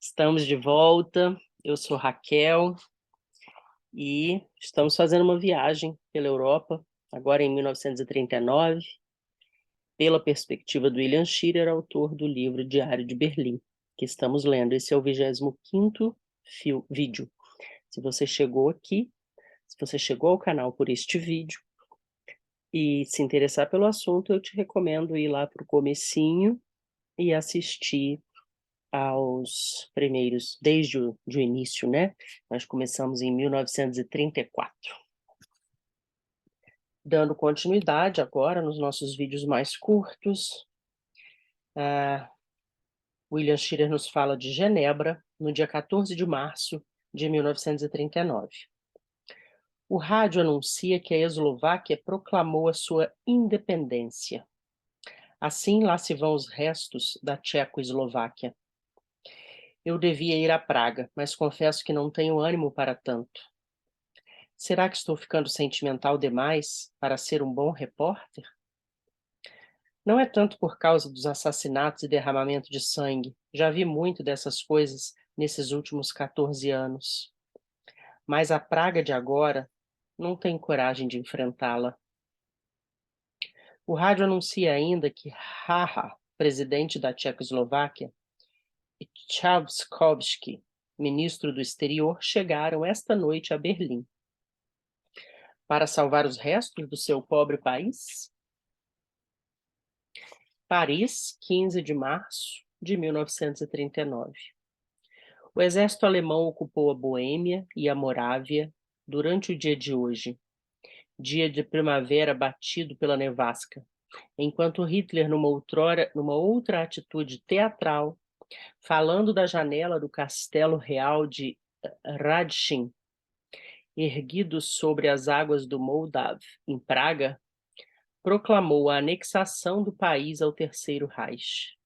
Estamos de volta, eu sou Raquel e estamos fazendo uma viagem pela Europa, agora em 1939, pela perspectiva do William Shirer, autor do livro Diário de Berlim, que estamos lendo. Esse é o 25º vídeo. Se você chegou aqui, se você chegou ao canal por este vídeo e se interessar pelo assunto, eu te recomendo ir lá para o comecinho e assistir aos primeiros, desde o início, né? Nós começamos em 1934. Dando continuidade agora nos nossos vídeos mais curtos, William Shirer nos fala de Genebra, no dia 14 de março de 1939. O rádio anuncia que a Eslováquia proclamou a sua independência. Assim, lá se vão os restos da Tchecoslováquia. Eu devia ir a Praga, mas confesso que não tenho ânimo para tanto. Será que estou ficando sentimental demais para ser um bom repórter? Não é tanto por causa dos assassinatos e derramamento de sangue. Já vi muito dessas coisas nesses últimos 14 anos. Mas a Praga de agora não tem coragem de enfrentá-la. O rádio anuncia ainda que Haha, presidente da Tchecoslováquia, e Trzaskowski, ministro do exterior, chegaram esta noite a Berlim. Para salvar os restos do seu pobre país? Paris, 15 de março de 1939. O exército alemão ocupou a Boêmia e a Morávia durante o dia de hoje, dia de primavera batido pela nevasca, enquanto Hitler, numa outra atitude teatral, falando da janela do Castelo Real de Radchin, erguido sobre as águas do Moldave, em Praga, proclamou a anexação do país ao Terceiro Reich.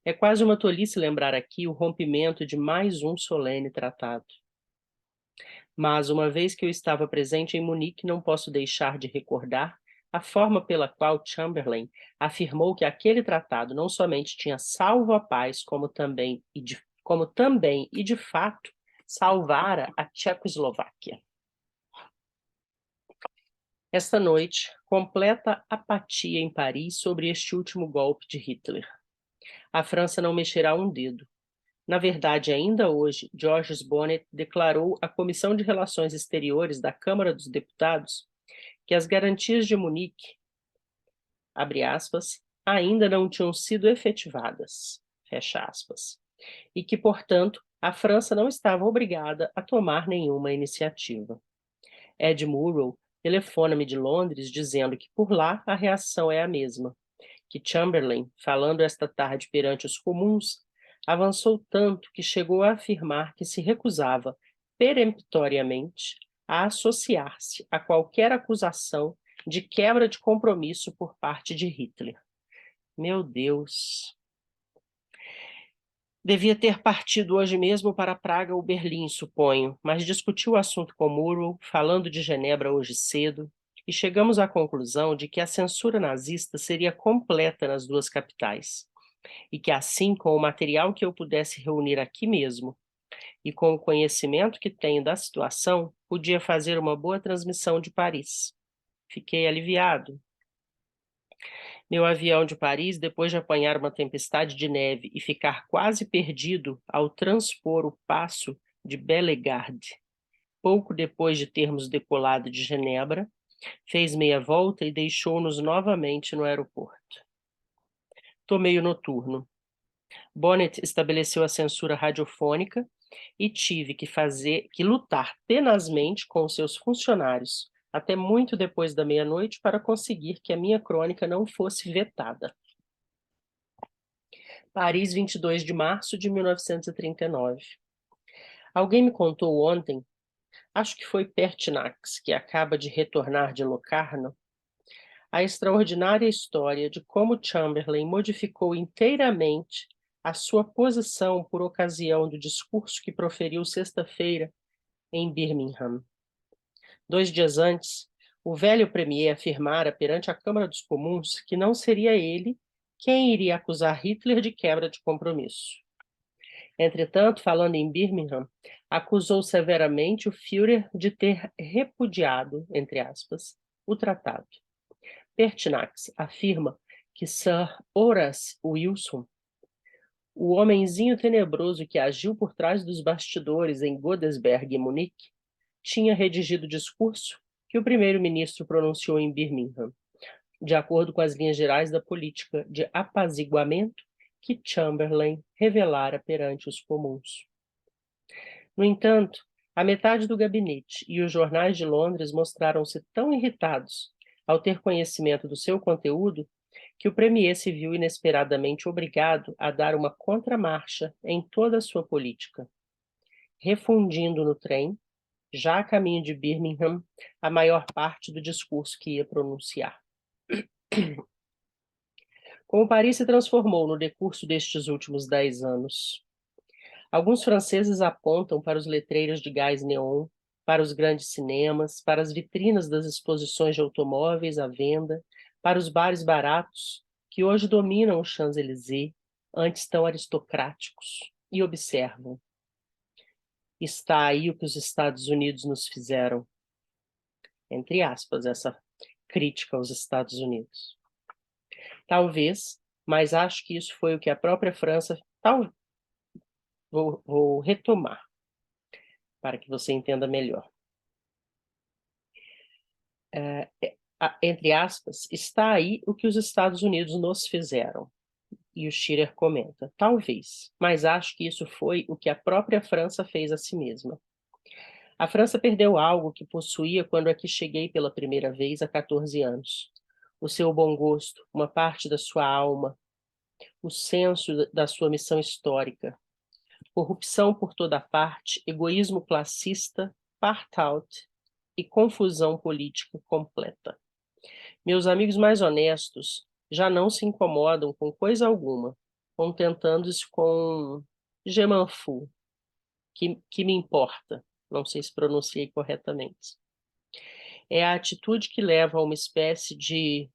É quase uma tolice lembrar aqui o rompimento de mais um solene tratado. Mas, uma vez que eu estava presente em Munique, não posso deixar de recordar a forma pela qual Chamberlain afirmou que aquele tratado não somente tinha salvo a paz, como também e de fato salvara a Tchecoslováquia. Esta noite, completa apatia em Paris sobre este último golpe de Hitler. A França não mexerá um dedo. Na verdade, ainda hoje, Georges Bonnet declarou à Comissão de Relações Exteriores da Câmara dos Deputados que as garantias de Munique, abre aspas, ainda não tinham sido efetivadas, fecha aspas, e que, portanto, a França não estava obrigada a tomar nenhuma iniciativa. Ed Murrow telefona-me de Londres dizendo que por lá a reação é a mesma, que Chamberlain, falando esta tarde perante os comuns, avançou tanto que chegou a afirmar que se recusava peremptoriamente a associar-se a qualquer acusação de quebra de compromisso por parte de Hitler. Meu Deus! Devia ter partido hoje mesmo para Praga ou Berlim, suponho, mas discuti o assunto com Murrow, falando de Genebra hoje cedo, e chegamos à conclusão de que a censura nazista seria completa nas duas capitais, e que assim, com o material que eu pudesse reunir aqui mesmo, e com o conhecimento que tenho da situação, podia fazer uma boa transmissão de Paris. Fiquei aliviado. Meu avião de Paris, depois de apanhar uma tempestade de neve e ficar quase perdido ao transpor o passo de Bellegarde, pouco depois de termos decolado de Genebra, fez meia volta e deixou-nos novamente no aeroporto. Tomei o noturno. Bonnet estabeleceu a censura radiofônica e tive que lutar tenazmente com seus funcionários, até muito depois da meia-noite, para conseguir que a minha crônica não fosse vetada. Paris, 22 de março de 1939. Alguém me contou ontem, acho que foi Pertinax, que acaba de retornar de Locarno, a extraordinária história de como Chamberlain modificou inteiramente a sua posição por ocasião do discurso que proferiu sexta-feira em Birmingham. 2 dias antes, o velho premier afirmara perante a Câmara dos Comuns que não seria ele quem iria acusar Hitler de quebra de compromisso. Entretanto, falando em Birmingham, acusou severamente o Führer de ter repudiado, entre aspas, o tratado. Pertinax afirma que Sir Horace Wilson, o homenzinho tenebroso que agiu por trás dos bastidores em Godesberg e Munique, tinha redigido o discurso que o primeiro-ministro pronunciou em Birmingham, de acordo com as linhas gerais da política de apaziguamento que Chamberlain revelara perante os comuns. No entanto, a metade do gabinete e os jornais de Londres mostraram-se tão irritados ao ter conhecimento do seu conteúdo que o premier se viu inesperadamente obrigado a dar uma contramarcha em toda a sua política, refundindo no trem, já a caminho de Birmingham, a maior parte do discurso que ia pronunciar. Como Paris se transformou no decurso destes últimos 10 anos? Alguns franceses apontam para os letreiros de gás neon, para os grandes cinemas, para as vitrinas das exposições de automóveis à venda, para os bares baratos que hoje dominam os Champs-Élysées, antes tão aristocráticos, e observam. Está aí o que os Estados Unidos nos fizeram. Entre aspas, essa crítica aos Estados Unidos. Talvez, mas acho que isso foi o que a própria França... Vou retomar, para que você entenda melhor. Entre aspas, está aí o que os Estados Unidos nos fizeram. E o Schirer comenta, talvez, mas acho que isso foi o que a própria França fez a si mesma. A França perdeu algo que possuía quando aqui cheguei pela primeira vez há 14 anos. O seu bom gosto, uma parte da sua alma, o senso da sua missão histórica. Corrupção por toda parte, egoísmo classista, part-out e confusão política completa. Meus amigos mais honestos já não se incomodam com coisa alguma, contentando-se com je m'en fous, que me importa. Não sei se pronunciei corretamente. É a atitude que leva a uma espécie de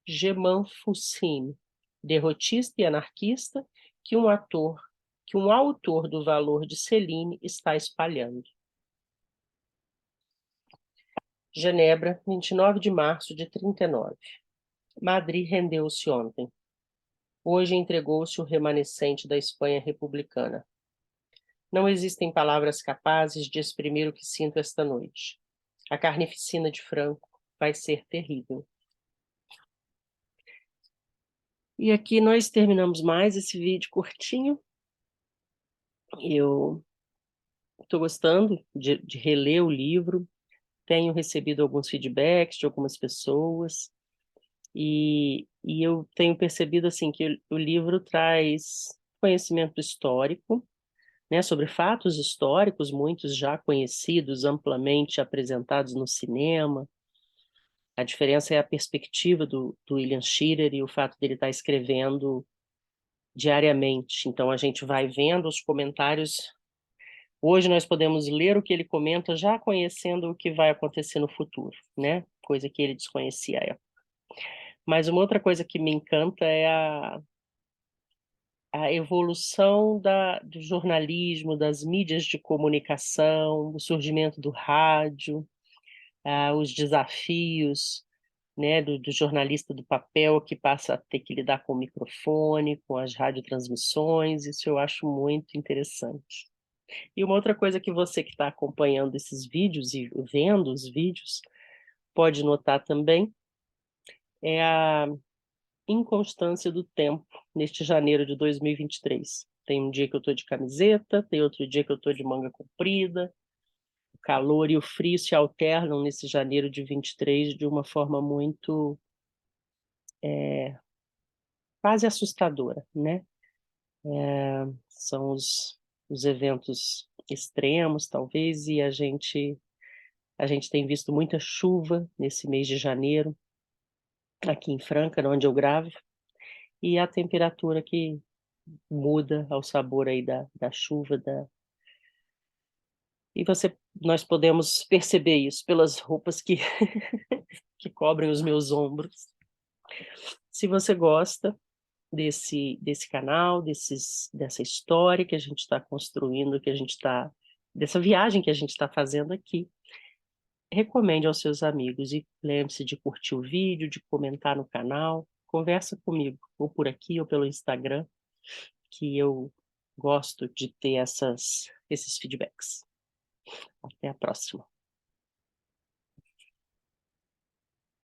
je m'en foussine, derrotista e anarquista, que um autor do valor de Céline está espalhando. Genebra, 29 de março de 39. Madrid rendeu-se ontem. Hoje entregou-se o remanescente da Espanha republicana. Não existem palavras capazes de exprimir o que sinto esta noite. A carnificina de Franco vai ser terrível. E aqui nós terminamos mais esse vídeo curtinho. Eu estou gostando de reler o livro. Tenho recebido alguns feedbacks de algumas pessoas. E eu tenho percebido assim que o livro traz conhecimento histórico, né, sobre fatos históricos, muitos já conhecidos, amplamente apresentados no cinema. A diferença é a perspectiva do William Shirer e o fato dele estar escrevendo diariamente. Então a gente vai vendo os comentários. Hoje nós podemos ler o que ele comenta já conhecendo o que vai acontecer no futuro, né? Coisa que ele desconhecia à época. Mas uma outra coisa que me encanta é a evolução do jornalismo, das mídias de comunicação, o surgimento do rádio, os desafios, né, do jornalista do papel que passa a ter que lidar com o microfone, com as radiotransmissões. Isso eu acho muito interessante. E uma outra coisa que você que está acompanhando esses vídeos e vendo os vídeos pode notar também é a inconstância do tempo neste janeiro de 2023. Tem um dia que eu estou de camiseta, tem outro dia que eu estou de manga comprida. O calor e o frio se alternam nesse janeiro de 23 de uma forma muito quase assustadora, né? São os eventos extremos, talvez, e a gente tem visto muita chuva nesse mês de janeiro, aqui em Franca, onde eu gravo, e a temperatura que muda ao sabor aí da chuva, e nós podemos perceber isso pelas roupas que, que cobrem os meus ombros. Se você gosta, desse canal, dessa história que a gente está construindo, dessa viagem que a gente está fazendo aqui. Recomende aos seus amigos e lembre-se de curtir o vídeo, de comentar no canal, conversa comigo, ou por aqui ou pelo Instagram, que eu gosto de ter esses feedbacks. Até a próxima.